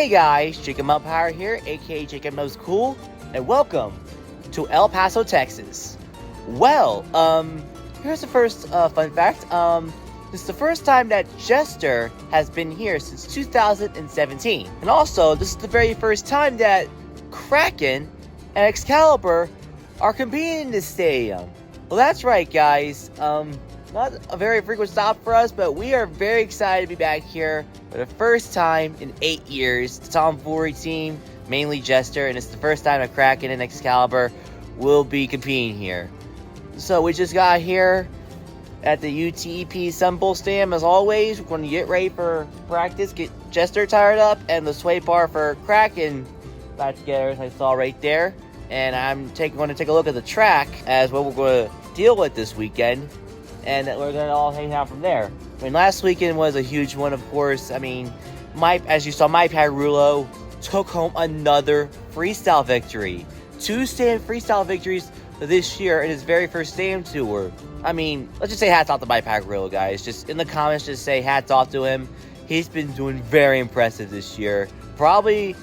Hey guys, Jakob Umpire here, aka Jakob Knows Cool, and welcome to El Paso, Texas. Well, here's the first fun fact. This is the first time that Jester has been here since 2017. And also, this is the very first time that Kraken and Excalibur are competing in this stadium. Well, that's right, guys. Not a very frequent stop for us, but we are very excited to be back here for the first time in 8 years. The Tomfoolery team, mainly Jester, and it's the first time that Kraken and Excalibur will be competing here. So we just got here at the UTEP Sun Bowl Stadium. As always, we're going to get ready for practice, get Jester tired up, and the sway bar for Kraken back together, as I saw right there. And I'm going to take a look at the track as what we're going to deal with this weekend. And we're going to all hang out from there. I mean, last weekend was a huge one, of course. I mean, as you saw, Mike Parulo took home another freestyle victory. 2 stadium freestyle victories this year in his very first stadium tour. I mean, let's just say hats off to Mike Parulo, guys. Just in the comments, just say hats off to him. He's been doing very impressive this year. Probably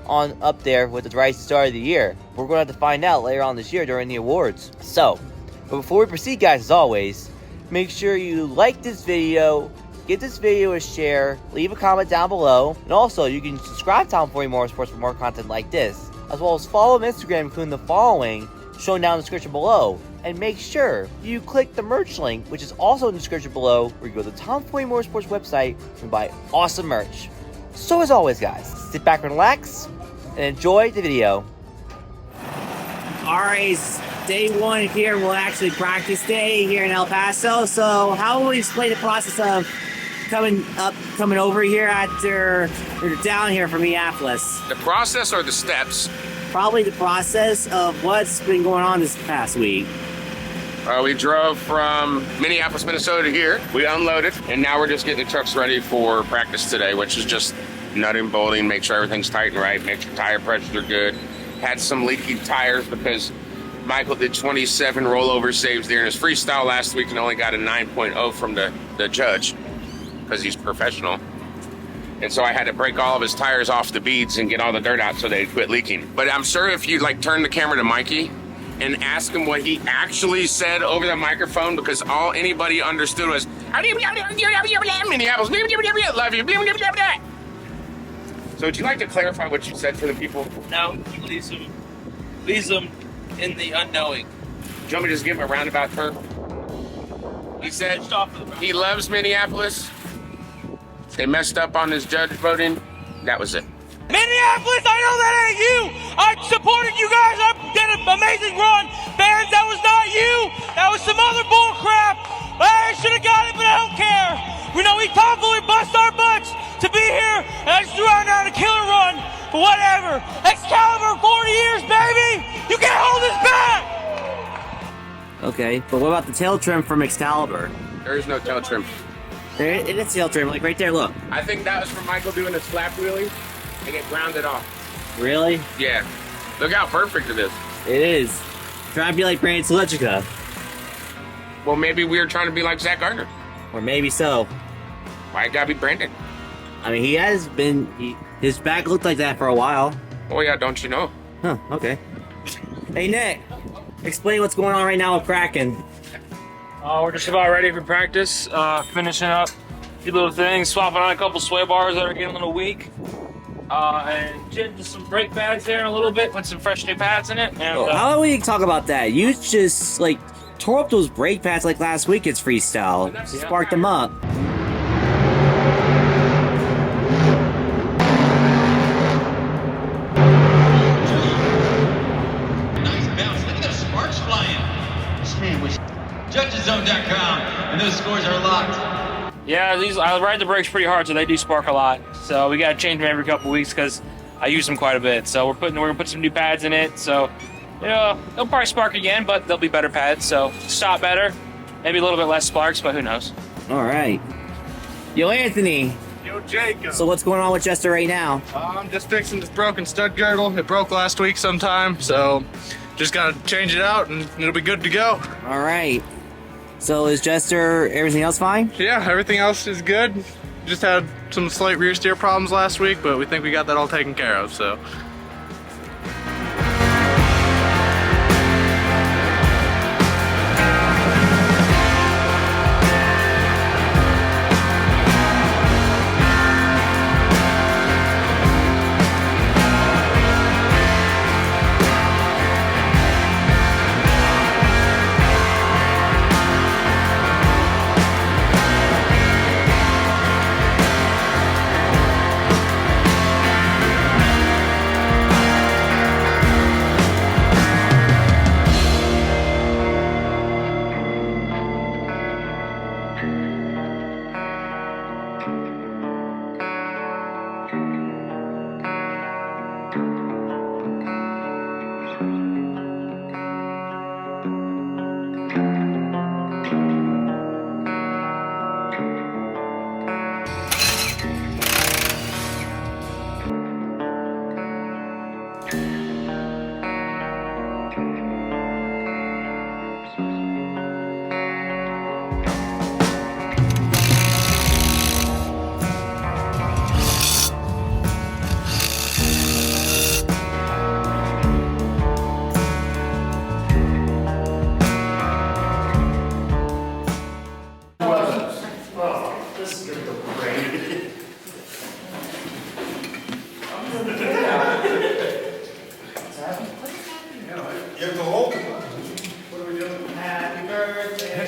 on up there with the right start of the year. We're going to have to find out later on this year during the awards. So, but before we proceed, guys, as always, make sure you like this video, give this video a share, leave a comment down below, and also you can subscribe to Tomfoolery Motorsports for more content like this, as well as follow him on Instagram, including the following, shown down in the description below. And make sure you click the merch link, which is also in the description below, where you go to the Tomfoolery Motorsports website and buy awesome merch. So as always, guys, sit back and relax and enjoy the video. Alright, day 1 here. We'll actually practice day here in El Paso. So how will we explain the process of coming over here after you're down here from Minneapolis? The process or the steps? Probably the process of what's been going on this past week. We drove from Minneapolis, Minnesota to here. We unloaded, and now we're just getting the trucks ready for practice today, which is just nutting, bolting, make sure everything's tight and right, make sure tire pressures are good. Had some leaky tires because Michael did 27 rollover saves there in his freestyle last week and only got a 9.0 from the judge because he's professional. And so I had to break all of his tires off the beads and get all the dirt out so they'd quit leaking. But I'm sure if you turn the camera to Mikey and ask him what he actually said over the microphone, because all anybody understood was Minneapolis, love you. So would you like to clarify what you said for the people? No, leaves them in the unknowing. Do you want me to just give him a roundabout turn? He said he loves Minneapolis. They messed up on his judge voting. That was it. Minneapolis, I know that ain't you. I supported you guys. I did an amazing run. Fans, that was not you. That was some other bull crap. I should have got it, but I don't care. We know we Tomfoolery bust our butts to be here, and I just threw out a killer run. But whatever. Excalibur, 40 years, baby. You can't hold us back. Okay, but what about the tail trim from Excalibur? There is no tail trim. There it is, tail trim, right there, look. I think that was from Michael doing a slap wheelie and it grounded off. Really? Yeah. Look how perfect it is. It is. Trying to be like Brandon Selechica. Well, maybe we were trying to be like Zach Gardner. Or maybe so. Why it gotta be Brandon? I mean, he has been, his back looked like that for a while. Oh yeah, don't you know? Huh, okay. Hey Nick, explain what's going on right now with Kraken. We're just about ready for practice, finishing up a few little things, swapping on a couple sway bars that are getting a little weak. And just some brake pads there in a little bit, put some fresh new pads in it. And, How about we talk about that? You just, tore up those brake pads last week. It's freestyle. Sparked them up. Nice bounce. Look at those sparks flying. This man was JudgesZone.com, and those scores are locked. yeah, I ride the brakes pretty hard, so they do spark a lot. So we gotta change them every couple weeks because I use them quite a bit. So we're gonna put some new pads in it. So they'll probably spark again, but they'll be better pads. So stop better, maybe a little bit less sparks, but who knows? All right. Yo, Anthony. Yo, Jacob. So what's going on with Jester right now? I'm just fixing this broken stud girdle. It broke last week sometime, so just gotta change it out and it'll be good to go. All right. So is Jester, everything else fine? Yeah, everything else is good. Just had some slight rear steer problems last week, but we think we got that all taken care of, so.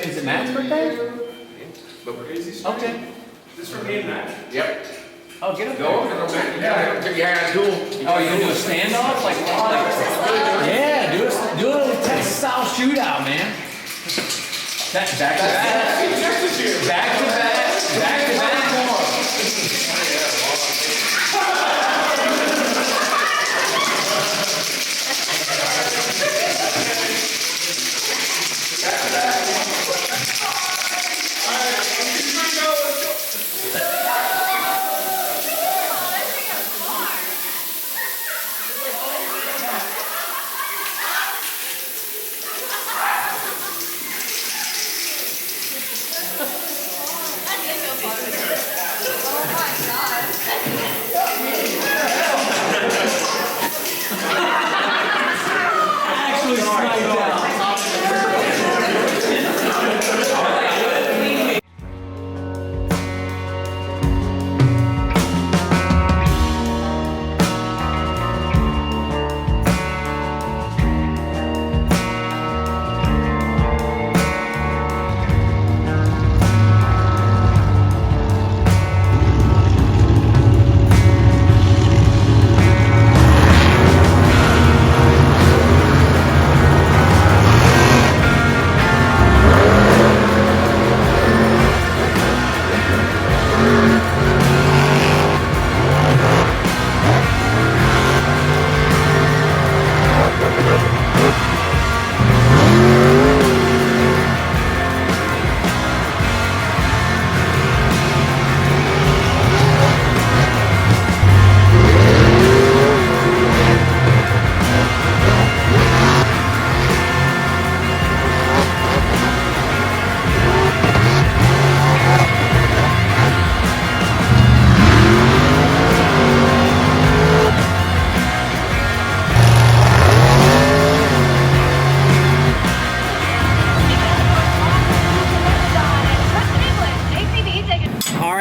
Is it Matt's birthday? Okay. This for me and Matt? Yep. Oh, get up Go, there. yeah, cool. Oh, you gonna do a standoff? Yeah, do a little Texas style shootout, man. Back to back. Back to back. Back to back.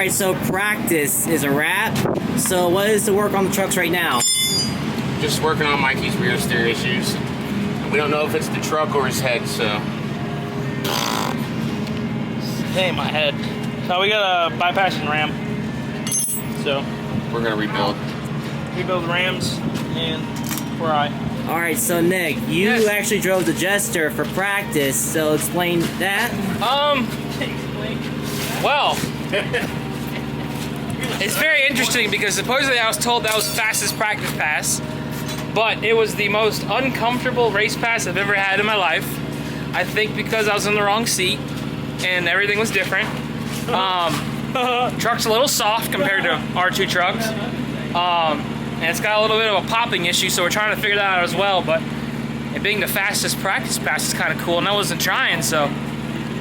So practice is a wrap. So what is the work on the trucks right now? Just working on Mikey's rear steer issues. We don't know if it's the truck or his head, so. Hey, my head. So we got a bypassing ram. So we're gonna rebuild the rams and fry. All right, so Nick, you actually drove the Jester for practice, so explain that. Well, it's very interesting because supposedly I was told that was the fastest practice pass, but it was the most uncomfortable race pass I've ever had in my life. I think because I was in the wrong seat and everything was different. Truck's a little soft compared to R2 trucks. And it's got a little bit of a popping issue, so we're trying to figure that out as well, but it being the fastest practice pass is kind of cool, and I wasn't trying, so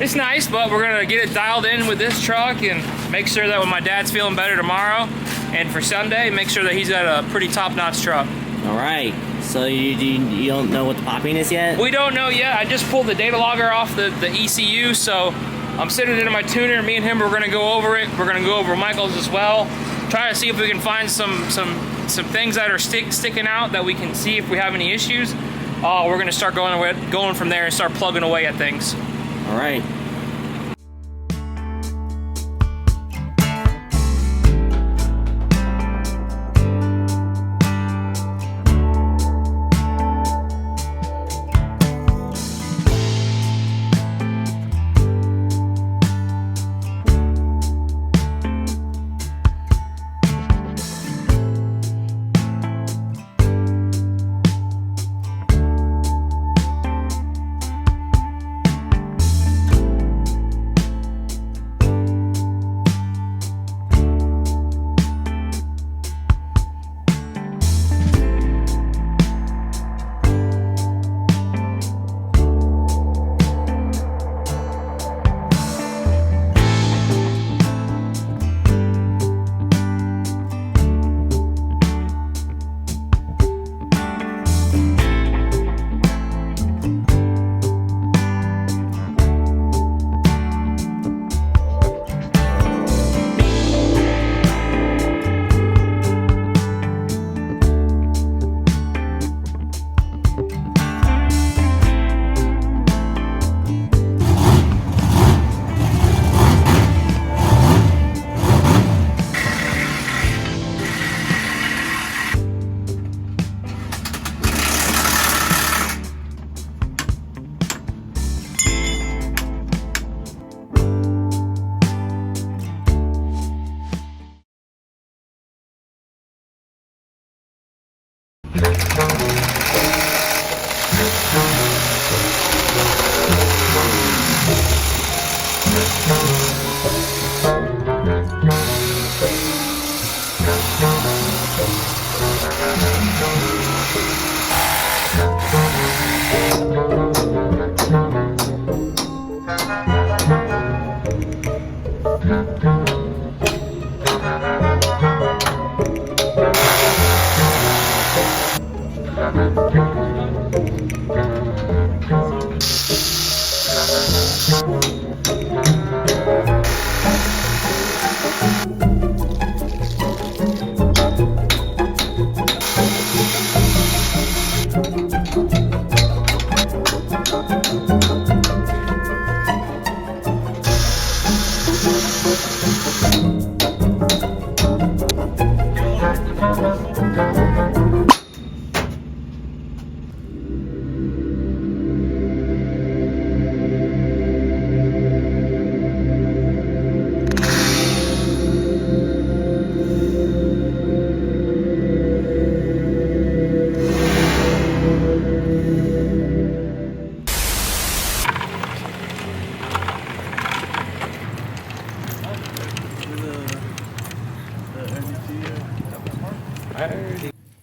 it's nice, but we're gonna get it dialed in with this truck and make sure that when my dad's feeling better tomorrow and for Sunday, make sure that he's got a pretty top-notch truck. All right. So you don't know what the popping is yet? We don't know yet. I just pulled the data logger off the ECU, so I'm sitting into my tuner. Me and him, we're gonna go over it. We're gonna go over Michael's as well. Try to see if we can find some things that are sticking out that we can see if we have any issues. We're gonna start going from there and start plugging away at things. All right.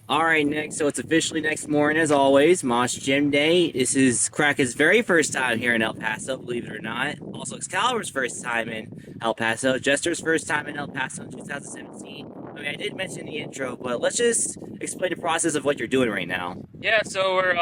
Alright, next, so it's officially next morning as always, Mosh Gym Day. This is Cracker's very first time here in El Paso, believe it or not. Also Excalibur's first time in El Paso, Jester's first time in El Paso in 2017. I mean, I did mention in the intro, but let's just explain the process of what you're doing right now. Yeah, so we're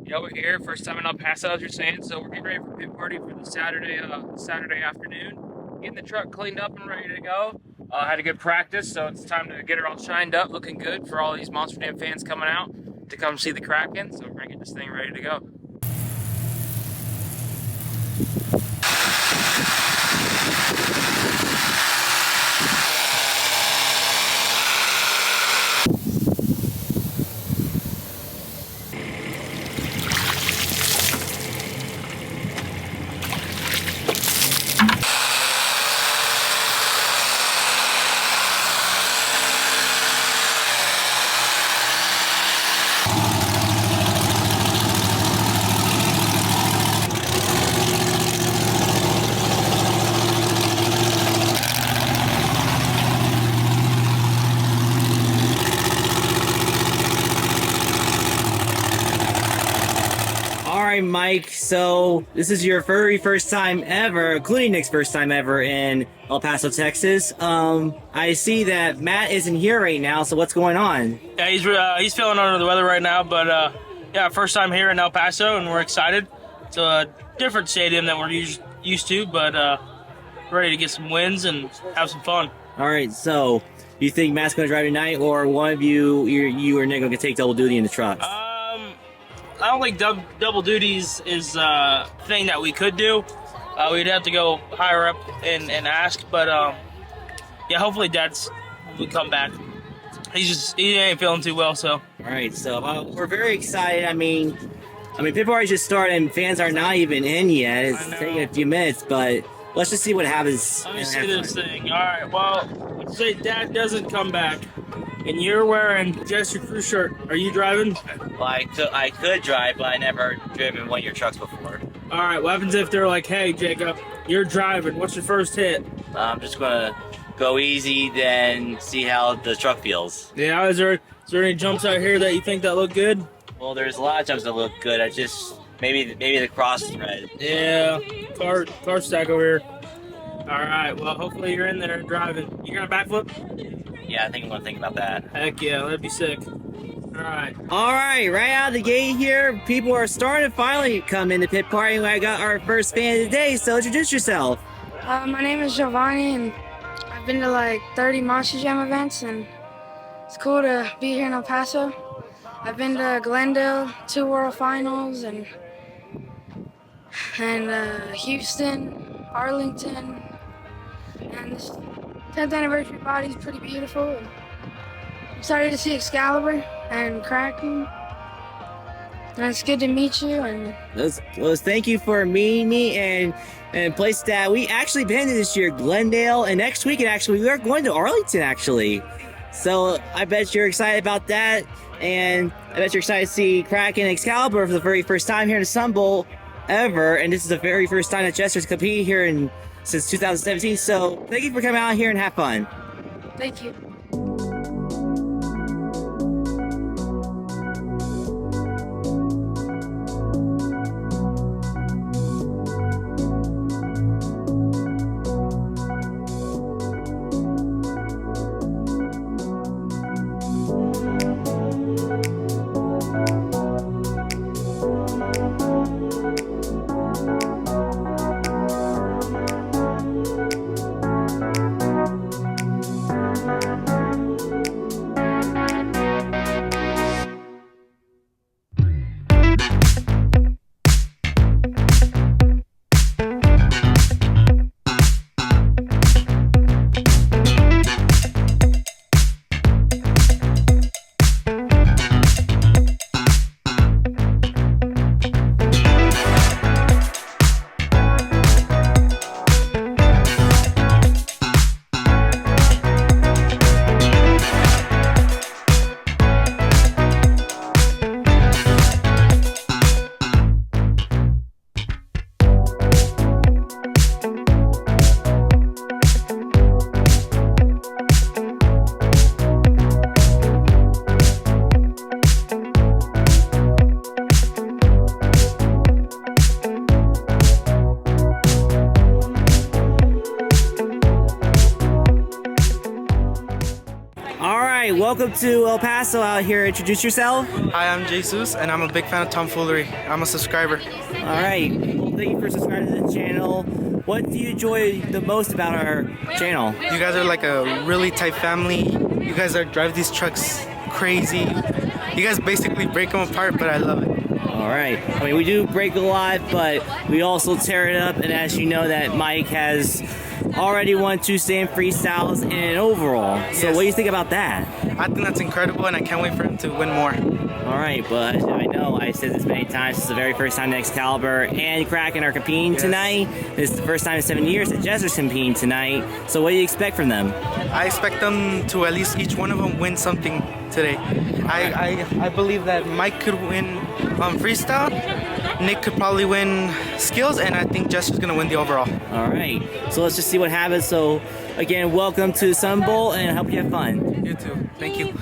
we're here, first time in El Paso, as you're saying, so we're getting ready for pit party for the Saturday afternoon. Getting the truck cleaned up and ready to go. Had a good practice, so it's time to get her all shined up, looking good for all these Monster Jam fans coming out to come see the Kraken. So we're gonna get this thing ready to go. right, Mike. So this is your very first time ever, including Nick's first time ever in El Paso, Texas. I see that Matt isn't here right now. So what's going on? Yeah, he's feeling under the weather right now, but yeah, first time here in El Paso, and we're excited. It's a different stadium than we're used to, but ready to get some wins and have some fun. All right. So you think Matt's going to drive tonight, or one of you or Nick are going to take double duty in the trucks? I don't think double duties is a thing that we could do. We'd have to go higher up and ask, but yeah, hopefully Dad's will come back. He ain't feeling too well, so. All right, so we're very excited. I mean, pit party just started and fans are not even in yet. It's taking a few minutes, but let's just see what happens. Let me see this thing. All right, well, let's say Dad doesn't come back, and you're wearing Jester crew shirt. Are you driving? Well, I could drive, but I never driven one of your trucks before. All right, what happens if they're like, hey, Jacob, you're driving. What's your first hit? I'm just going to go easy, then see how the truck feels. Yeah, is there any jumps out here that you think that look good? Well, there's a lot of jumps that look good. I just, maybe the cross thread. Yeah, car stack over here. All right, well, hopefully you're in there driving. You got a backflip? Yeah, I think I'm going to think about that. Heck yeah, that'd be sick. All right, right out of the gate here, people are starting to finally come into pit party. I got our first fan of the day, so introduce yourself. My name is Giovanni, and I've been to like 30 Monster Jam events, and it's cool to be here in El Paso. I've been to Glendale, 2 World Finals, and Houston, Arlington, and this 10th anniversary body is pretty beautiful. And I'm excited to see Excalibur and Kraken. And it's good to meet you. And thank you for meeting me and place that we actually been to this year, Glendale, and next weekend actually we are going to Arlington actually. So I bet you're excited about that, and I bet you're excited to see Kraken and Excalibur for the very first time here in the Sun Bowl ever. And this is the very first time that Jester's competed here since 2017. So thank you for coming out here and have fun. thank you. Welcome to El Paso out here. Introduce yourself. Hi, I'm Jesus, and I'm a big fan of Tomfoolery. I'm a subscriber. All right. Well, thank you for subscribing to the channel. What do you enjoy the most about our channel? You guys are like a really tight family. You guys drive these trucks crazy. You guys basically break them apart, but I love it. All right. I mean, we do break a lot, but we also tear it up. And as you know, that Mike has already won 2 stand freestyles and an overall. So Yes. what do you think about that? I think that's incredible, and I can't wait for him to win more. All right, but I know I said this many times. This is the very first time that Excalibur and Kraken are competing tonight. This is the first time in 7 years that Jester's competing tonight. So what do you expect from them? I expect them to at least each one of them win something today. I believe that Mike could win freestyle, Nick could probably win skills, and I think Jester's gonna win the overall. All right, so let's just see what happens. So again, welcome to Sun Bowl, and I hope you have fun. You too. Thank you.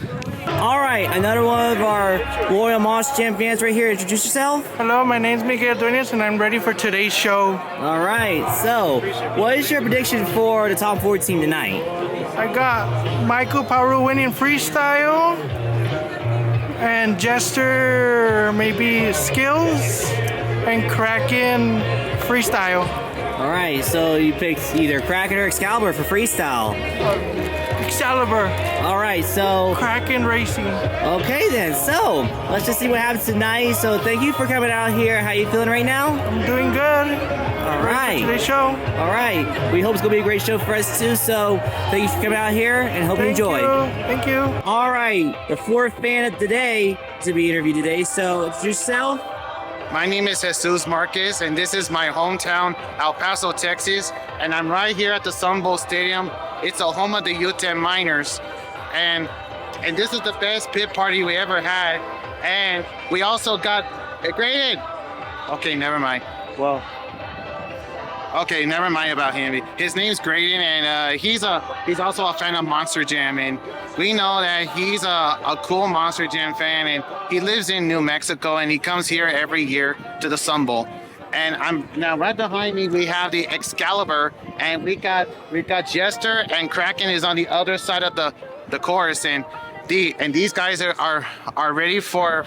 All right, another one of our loyal Moss Jam fans right here. Introduce yourself. Hello, my name's Miguel Duenas, and I'm ready for today's show. All right, so what is your prediction for the Tomfoolery team tonight? I got Michael Paru winning freestyle, and Jester maybe skills, and Kraken freestyle. All right, so you picked either Kraken or Excalibur for freestyle. Excalibur. All right, so Kraken racing. okay then. So let's just see what happens tonight. So thank you for coming out here. How you feeling right now? I'm doing good. All right. Today's show. All right. We hope it's gonna be a great show for us too. So thank you for coming out here and hope you enjoy. Thank you. All right, the fourth fan of the day to be interviewed today. So introduce yourself. My name is Jesus Marquez, and this is my hometown, El Paso, Texas. And I'm right here at the Sun Bowl Stadium. It's the home of the UTEP Miners. And this is the best pit party we ever had. And we also got graded. Okay, never mind. Well, okay, never mind about him. His name's Graydon, and he's also a fan of Monster Jam, and we know that he's a cool Monster Jam fan, and he lives in New Mexico, and he comes here every year to the Sun Bowl. And I'm now right behind me. We have the Excalibur, and we got Jester, and Kraken is on the other side of the course, and these guys are ready for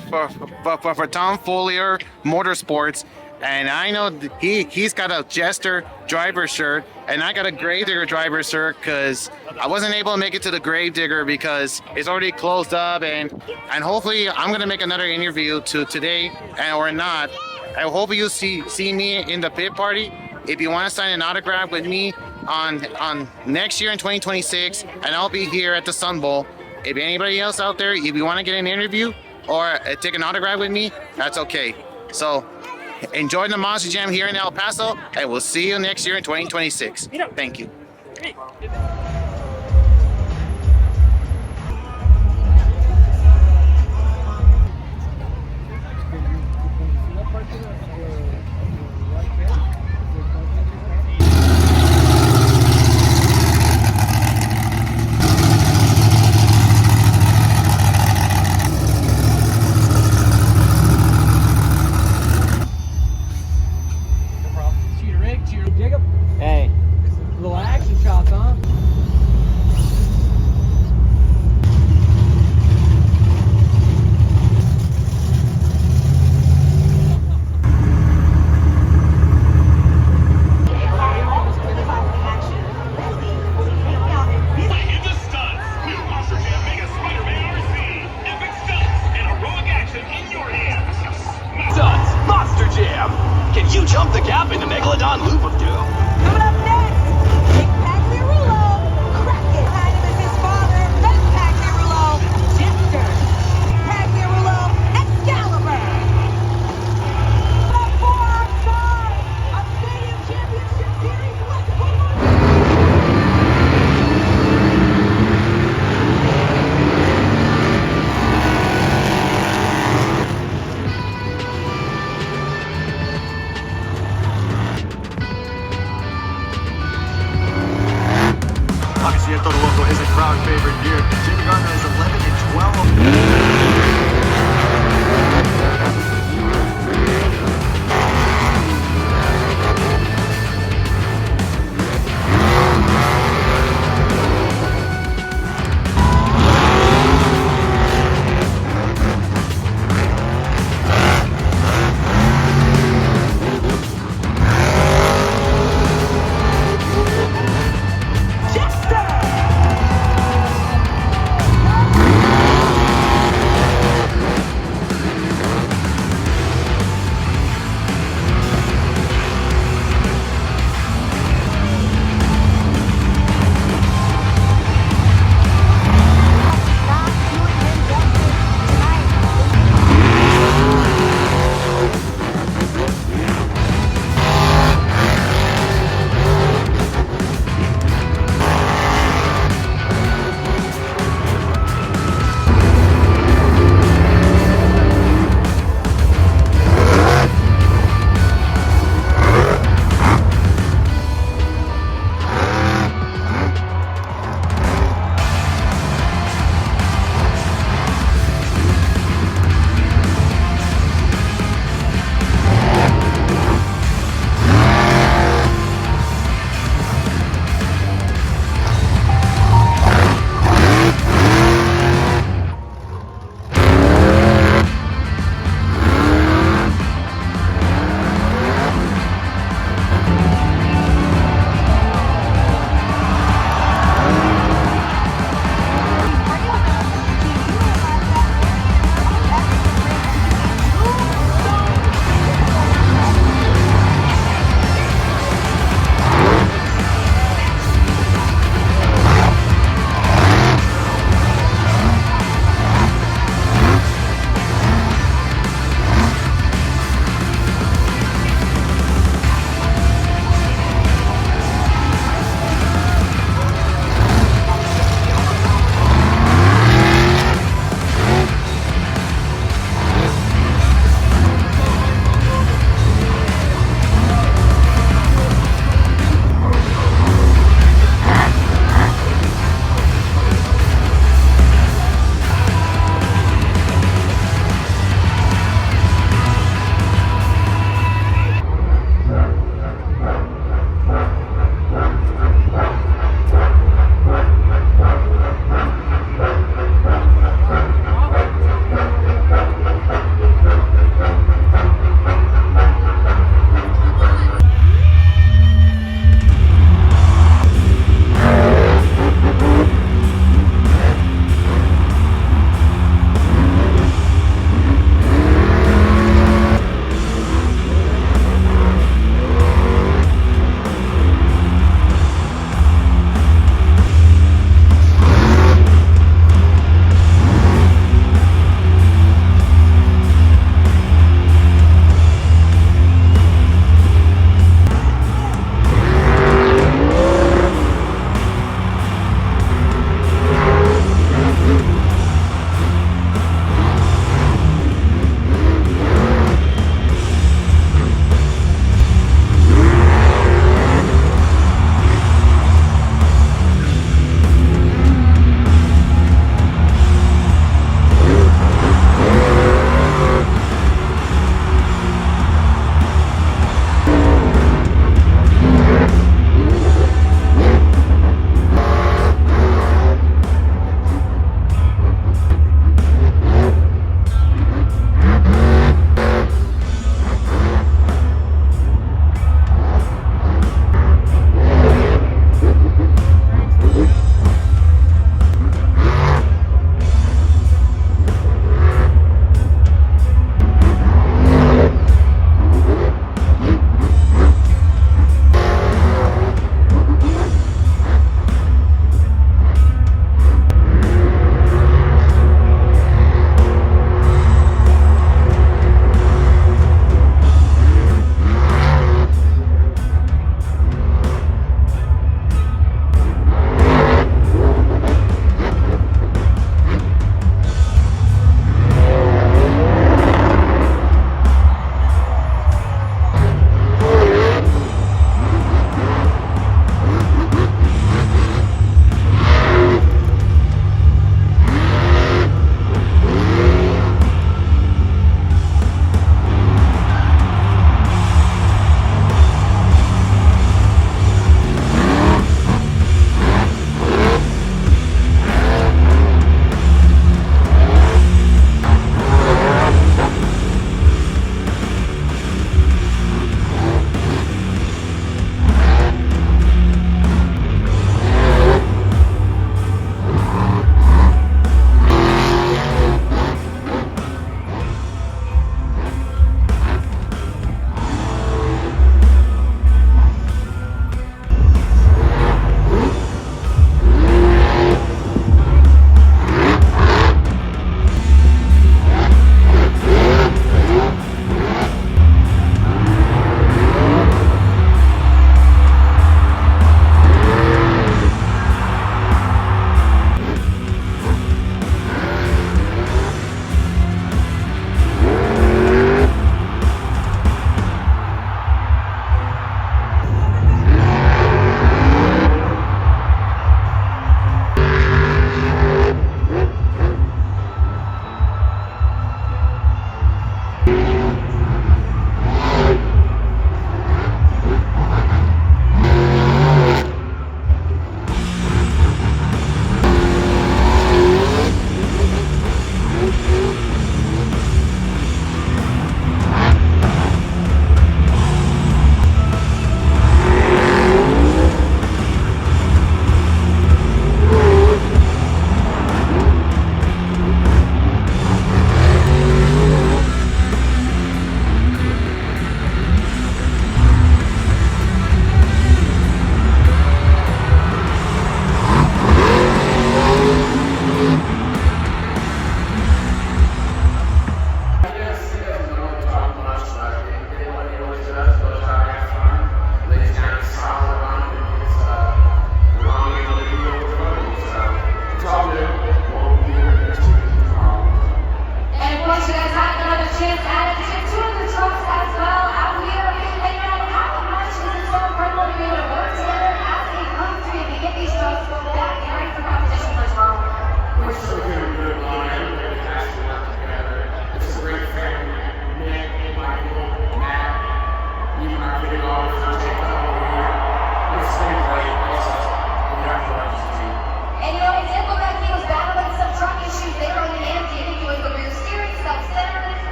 Tomfoolery Motorsports. And I know he's got a Jester driver shirt, and I got a Gravedigger driver shirt because I wasn't able to make it to the Gravedigger because it's already closed up. And hopefully I'm gonna make another interview today, or not. I hope you see me in the pit party. If you want to sign an autograph with me on next year in 2026, and I'll be here at the Sun Bowl. If anybody else out there, if you want to get an interview or take an autograph with me, that's okay. So. Enjoy the Monster Jam here in El Paso, and we'll see you next year in 2026. Thank you. Jakob. Hey. Little action shots, huh? Monster Jam! Can you jump the gap into Megalodon Loop of Doom? Coming up next, Big Pac Rulo, Kraken, kind of his father, Ben Pac Rulo, Jester, Pac Rulo, Excalibur. The 4-on-5 of Stadium Championship Series. Let's go!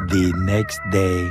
the next day.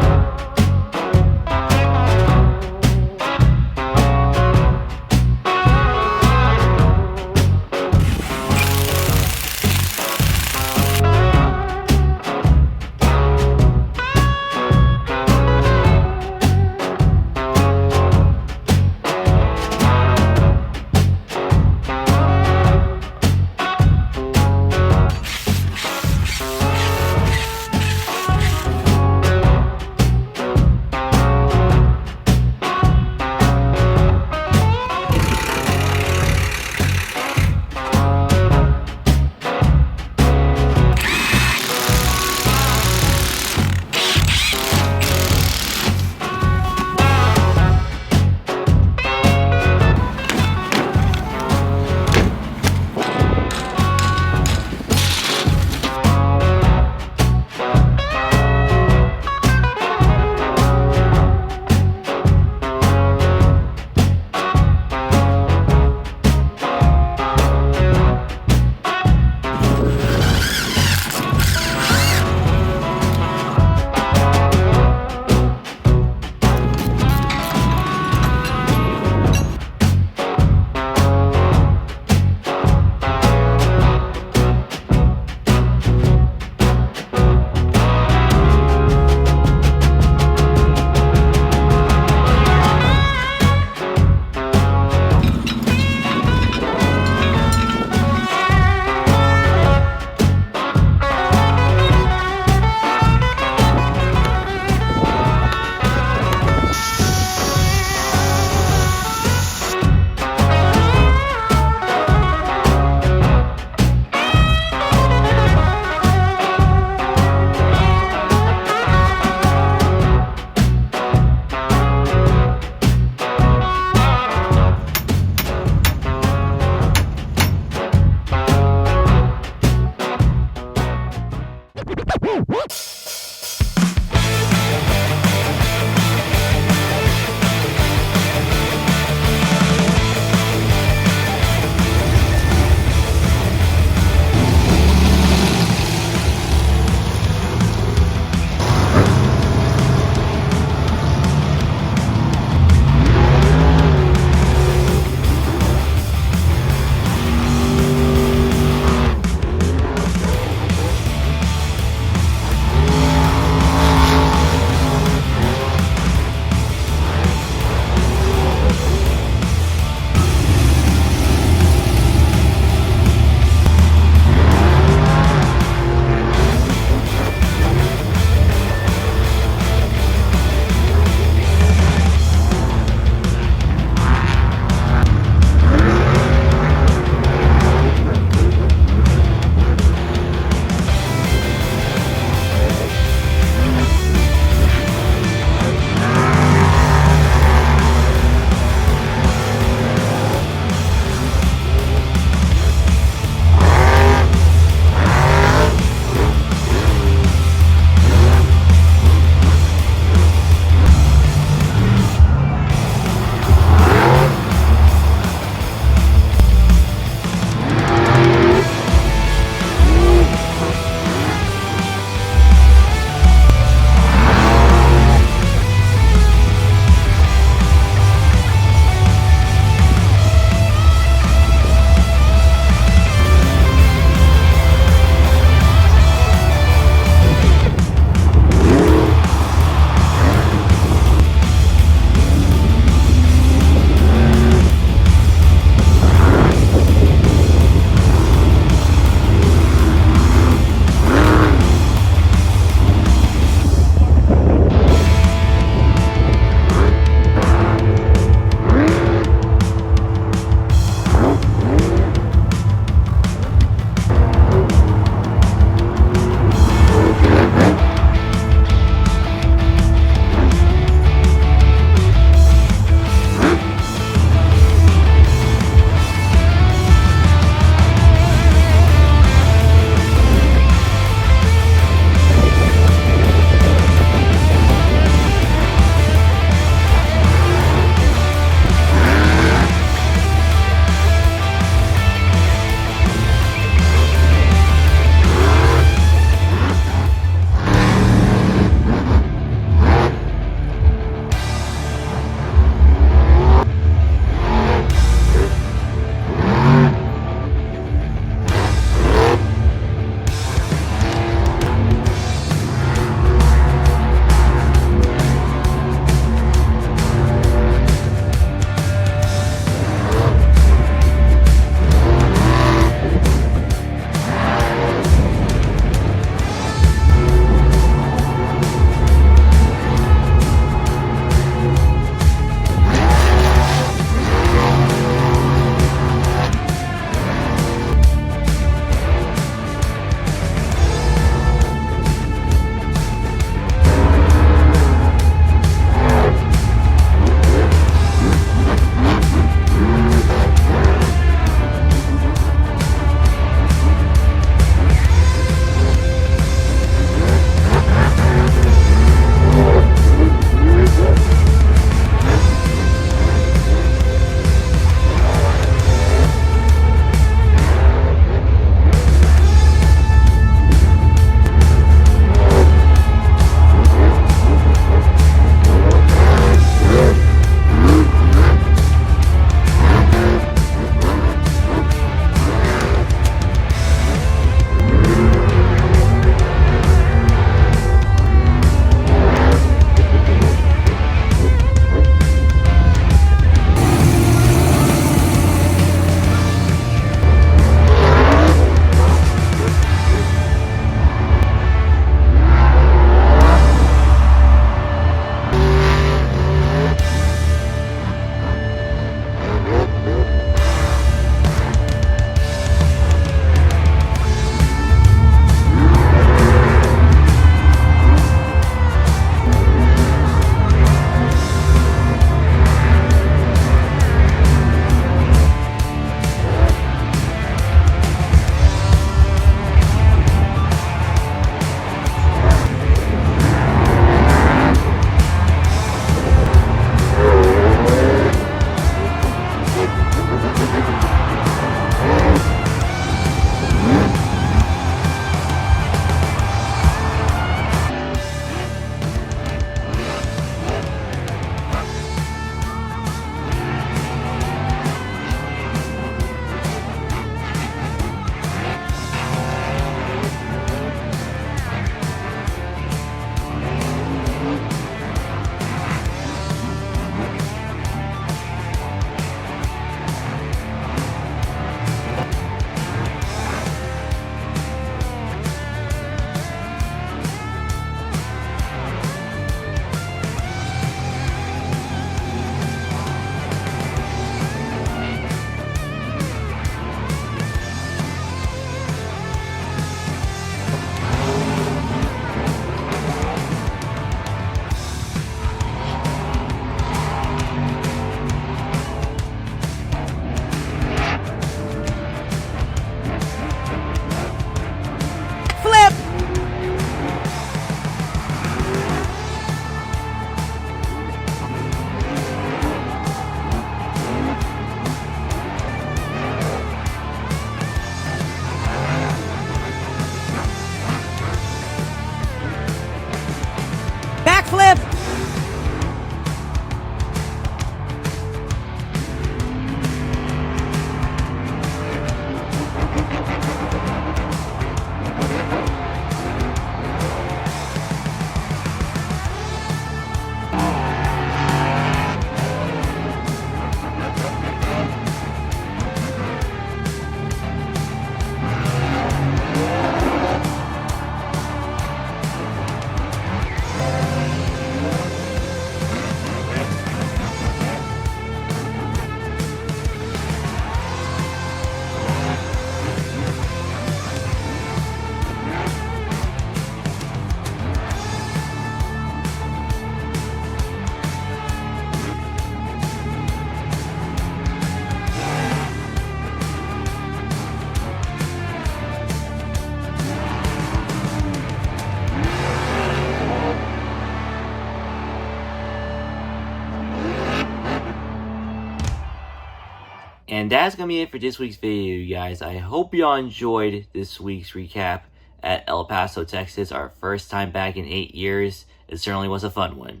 And that's going to be it for this week's video, you guys. I hope y'all enjoyed this week's recap at El Paso, Texas. Our first time back in 8 years. It certainly was a fun one.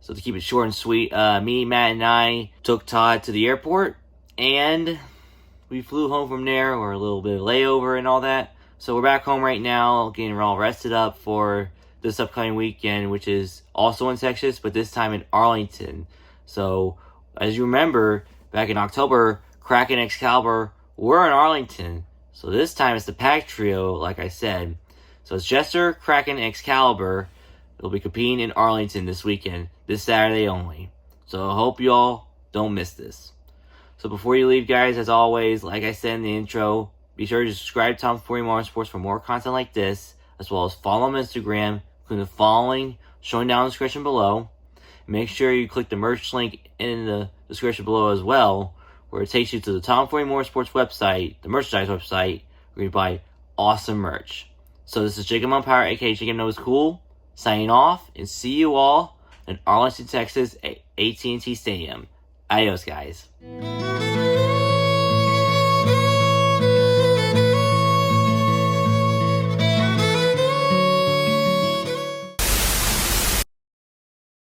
So to keep it short and sweet, me, Matt, and I took Todd to the airport. And we flew home from there, or a little bit of layover and all that. So we're back home right now, getting all rested up for this upcoming weekend, which is also in Texas, but this time in Arlington. So, as you remember, back in October, Kraken and Excalibur were in Arlington. So this time it's the pack trio, like I said. So it's Jester, Kraken, and Excalibur. They'll be competing in Arlington this weekend, this Saturday only. So I hope y'all don't miss this. So before you leave, guys, as always, like I said in the intro, be sure to subscribe to Tomfoolery Motorsports for more content like this, as well as follow them on Instagram, including the following, showing down in the description below. Make sure you click the merch link in the description below as well, where it takes you to the Tomfoolery Motorsports website, the merchandise website, where you buy awesome merch. So this is Jakob Umpire, aka Jakob Knows Cool, signing off, and see you all in Arlington, Texas at AT&T Stadium. Adios, guys.